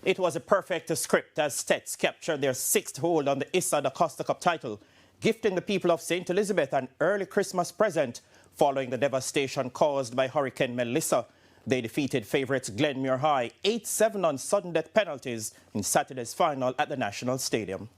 It was a perfect script as STETHS captured their 6th hold on the ISSA Dacosta Cup title, gifting the people of St. Elizabeth an early Christmas present following the devastation caused by Hurricane Melissa. They defeated favourites Glenmuir High 8-7 on sudden death penalties in Saturday's final at the National Stadium.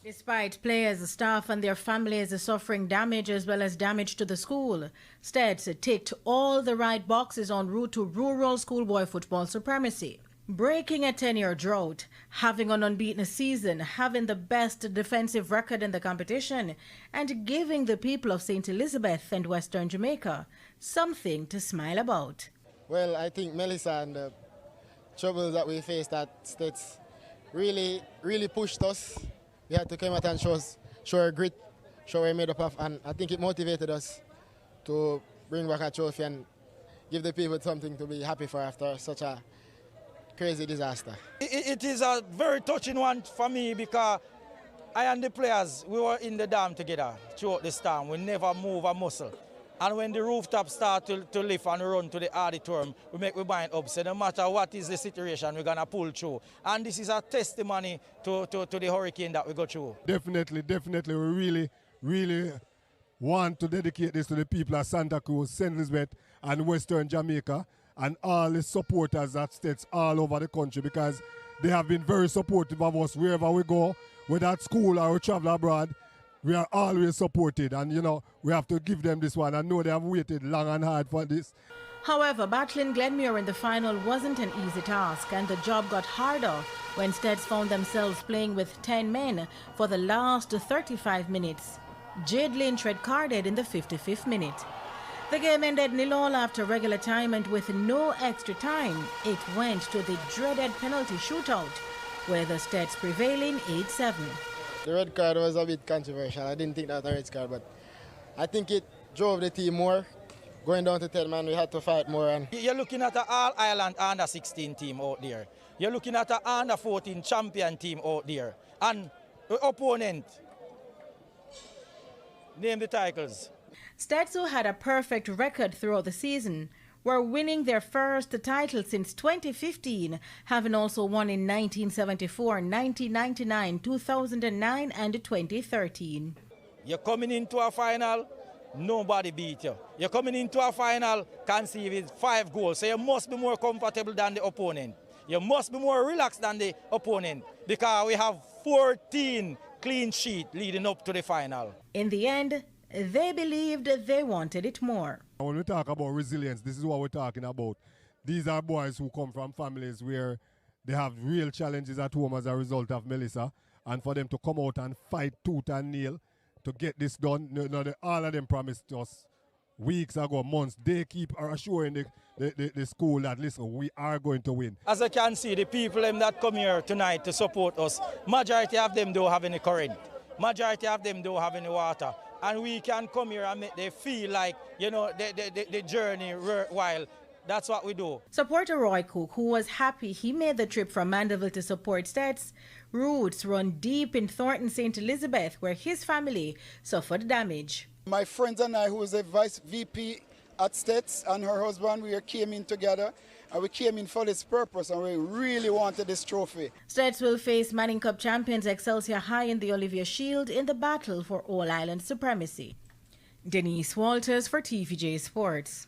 Despite players, staff and their families suffering damage as well as damage to the school, STETHS ticked all the right boxes en route to rural schoolboy football supremacy. Breaking a 10-year drought, having an unbeaten season, having the best defensive record in the competition, and giving the people of St. Elizabeth and Western Jamaica something to smile about. Well, I think Melissa and the troubles that we faced at STETHS really pushed us. We had to come out and show our grit, show what we're made up of, and I think it motivated us to bring back a trophy and give the people something to be happy for after such a crazy disaster. It is a very touching one for me because I and the players, we were in the dam together throughout this time. We never move a muscle. And when the rooftop start to lift and run to the auditorium, we make we bind up. So no matter what is the situation, we're going to pull through. And this is a testimony to the hurricane that we go through. Definitely. We really want to dedicate this to the people of Santa Cruz, St. Elizabeth and Western Jamaica and all the supporters at STETHS all over the country, because they have been very supportive of us wherever we go, whether at school or we travel abroad. We are always supported, and you know, we have to give them this one. I know they have waited long and hard for this. However, battling Glenmuir in the final wasn't an easy task, and the job got harder when STETHS found themselves playing with 10 men for the last 35 minutes. Jade Lynch red-carded in the 55th minute. The game ended 0-0 after regular time, and with no extra time, it went to the dreaded penalty shootout, with the STETHS prevailing 8-7. The red card was a bit controversial. I didn't think that was a red card, but I think it drove the team more. Going down to 10 man, we had to fight more. And you're looking at an all-island under-16 team out there. You're looking at an under-14 champion team out there. And the opponent, name the titles. STETHS, who had a perfect record throughout the season, were winning their first title since 2015, having also won in 1974, 1999, 2009 and 2013. You're coming into a final, nobody beat you. You're coming into a final, conceded 5 goals, so you must be more comfortable than the opponent. You must be more relaxed than the opponent, because we have 14 clean sheets leading up to the final. In the end, they believed they wanted it more. When we talk about resilience, this is what we're talking about. These are boys who come from families where they have real challenges at home as a result of Melissa, and for them to come out and fight tooth and nail to get this done, all of them promised us weeks ago, months. They keep assuring the school that, listen, we are going to win. As I can see, the people that come here tonight to support us, majority of them don't have any current. Majority of them don't have any water. And we can come here and make them feel like, you know, the journey worthwhile. That's what we do. Supporter Roy Cook, who was happy he made the trip from Mandeville to support STETHS, roots run deep in Thornton, St. Elizabeth, where his family suffered damage. My friends and I, who was a vice VP at STETHS, and her husband, we came in together, and we came in for this purpose, and we really wanted this trophy. STETHS will face Manning Cup champions Excelsior High in the Olivier Shield in the battle for All-Island supremacy. Denise Walters for TVJ Sports.